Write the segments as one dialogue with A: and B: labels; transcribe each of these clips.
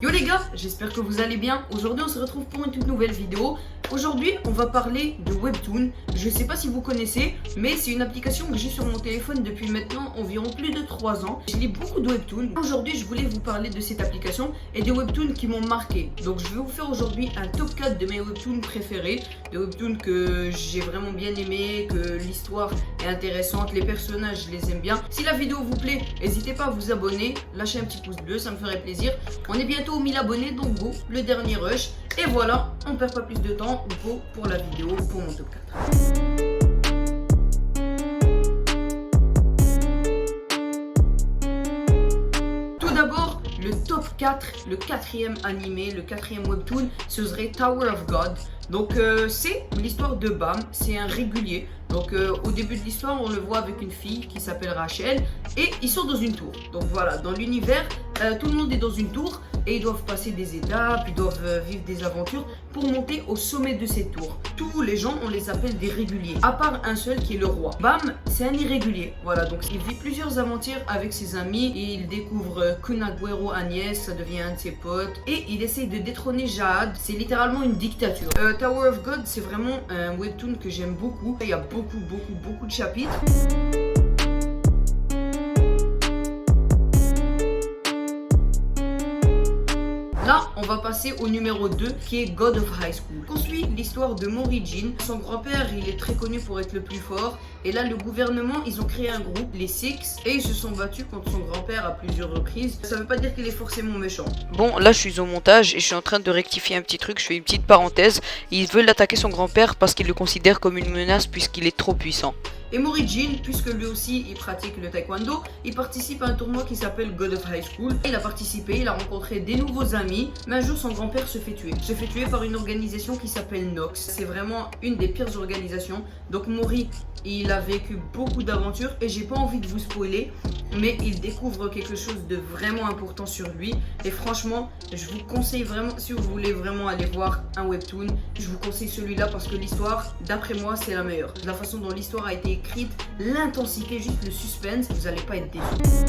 A: Yo les gars, j'espère que vous allez bien. Aujourd'hui on se retrouve pour une toute nouvelle vidéo. Aujourd'hui on va parler de Webtoon. Je sais pas si vous connaissez, mais c'est une application que j'ai sur mon téléphone depuis maintenant environ plus de 3 ans. Je lis beaucoup de Webtoon. Aujourd'hui je voulais vous parler de cette application et des Webtoons qui m'ont marqué. Donc je vais vous faire aujourd'hui un top 4 de mes Webtoons préférés. Des Webtoons que j'ai vraiment bien aimé, que l'histoire est intéressante, les personnages je les aime bien. Si la vidéo vous plaît, n'hésitez pas à vous abonner, lâcher un petit pouce bleu, ça me ferait plaisir. On est bientôt aux 1000 abonnés, donc go, le dernier rush. Et voilà, on perd pas plus de temps, go pour la vidéo, pour mon top 4. Tout d'abord, le top 4, le quatrième animé, le quatrième webtoon, ce serait Tower of God. Donc c'est l'histoire de Bam, c'est un régulier. Donc au début de l'histoire, on le voit avec une fille qui s'appelle Rachel et ils sont dans une tour. Donc voilà, dans l'univers, tout le monde est dans une tour et ils doivent passer des étapes, ils doivent vivre des aventures pour monter au sommet de cette tour. Tous les gens, on les appelle des réguliers, à part un seul qui est le roi. Bam, c'est un irrégulier. Voilà, donc il vit plusieurs aventures avec ses amis et il découvre Kunagüero Agnès, ça devient un de ses potes et il essaye de détrôner Jade. C'est littéralement une dictature. Tower of God, c'est vraiment un webtoon que j'aime beaucoup. Il y a beaucoup de chapitres. Là, on va passer au numéro 2 qui est God of High School. On suit l'histoire de Morihjin. Son grand-père, il est très connu pour être le plus fort. Et là, le gouvernement, ils ont créé un groupe, les Six, et ils se sont battus contre son grand-père à plusieurs reprises. Ça veut pas dire qu'il est forcément méchant.
B: Bon, là je suis au montage et je suis en train de rectifier un petit truc, je fais une petite parenthèse. Il veut attaquer son grand-père parce qu'il le considère comme une menace puisqu'il est trop puissant.
A: Et Morihjin, puisque lui aussi il pratique le taekwondo, il participe à un tournoi qui s'appelle God of High School. Il a participé, il a rencontré des nouveaux amis, mais un jour son grand-père se fait tuer. Se fait tuer par une organisation qui s'appelle Nox. C'est vraiment une des pires organisations. Donc Mori, il a vécu beaucoup d'aventures et j'ai pas envie de vous spoiler, mais il découvre quelque chose de vraiment important sur lui. Et franchement, je vous conseille vraiment, si vous voulez vraiment aller voir un webtoon, je vous conseille celui-là parce que l'histoire, d'après moi, c'est la meilleure. La façon dont l'histoire a été écrite, l'intensité, juste le suspense, vous allez pas être déçus.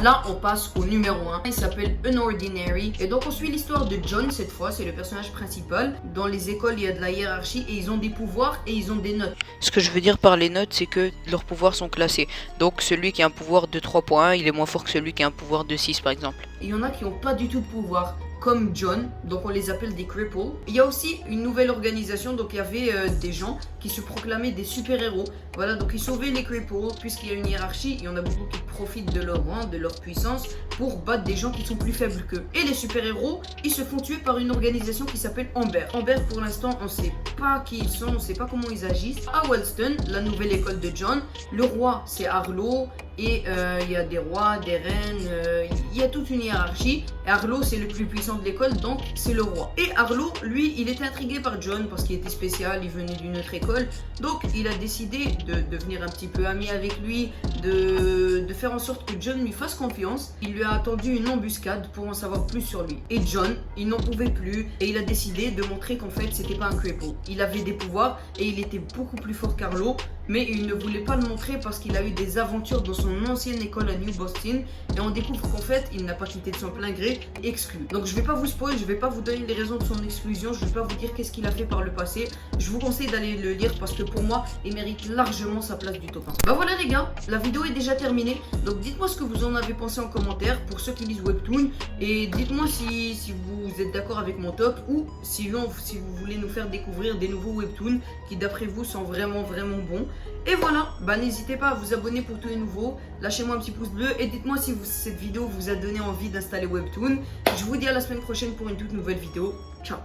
A: Là, on passe au numéro 1. Il s'appelle Unordinary. Et donc, on suit l'histoire de John cette fois. C'est le personnage principal. Dans les écoles, il y a de la hiérarchie et ils ont des pouvoirs et ils ont des notes.
B: Ce que je veux dire par les notes, c'est que leurs pouvoirs sont classés. Donc celui qui a un pouvoir de 3.1, il est moins fort que celui qui a un pouvoir de 6 par exemple.
A: Il y en a qui n'ont pas du tout de pouvoir, comme John, donc on les appelle des cripples. Il y a aussi une nouvelle organisation, donc il y avait des gens qui se proclamaient des super-héros. Voilà, donc ils sauvaient les cripples, puisqu'il y a une hiérarchie, il y en a beaucoup qui profitent de leur rang, de leur puissance, pour battre des gens qui sont plus faibles qu'eux. Et les super-héros, ils se font tuer par une organisation qui s'appelle Amber. Amber, pour l'instant, on sait pas qui ils sont, on sait pas comment ils agissent. À Wellston, la nouvelle école de John, le roi c'est Arlo, et il y a des rois, des reines, il y a toute une hiérarchie. Et Arlo c'est le plus puissant de l'école, donc c'est le roi. Et Arlo, lui, il était intrigué par John parce qu'il était spécial, il venait d'une autre école. Donc il a décidé de devenir un petit peu ami avec lui, de faire en sorte que John lui fasse confiance. Il lui a attendu une embuscade pour en savoir plus sur lui. Et John, il n'en pouvait plus et il a décidé de montrer qu'en fait c'était pas un cripple. Il avait des pouvoirs et il était beaucoup plus fort qu'Arlo, mais il ne voulait pas le montrer parce qu'il a eu des aventures dans son ancienne école à New Boston et on découvre qu'en fait il n'a pas quitté de son plein gré, exclu. Donc je vais pas vous spoiler, je vais pas vous donner les raisons de son exclusion, je vais pas vous dire qu'est-ce qu'il a fait par le passé. Je vous conseille d'aller le lire parce que pour moi il mérite largement sa place du top 1. Bah voilà les gars, la vidéo est déjà terminée, donc dites-moi ce que vous en avez pensé en commentaire pour ceux qui lisent Webtoon et dites-moi si vous êtes d'accord avec mon top ou si vous voulez nous faire découvrir des nouveaux Webtoons qui d'après vous sont vraiment bons. Et voilà, bah n'hésitez pas à vous abonner pour tous les nouveaux, lâchez-moi un petit pouce bleu et dites-moi si cette vidéo vous a donné envie d'installer Webtoon. Je vous dis à la semaine prochaine pour une toute nouvelle vidéo. Ciao.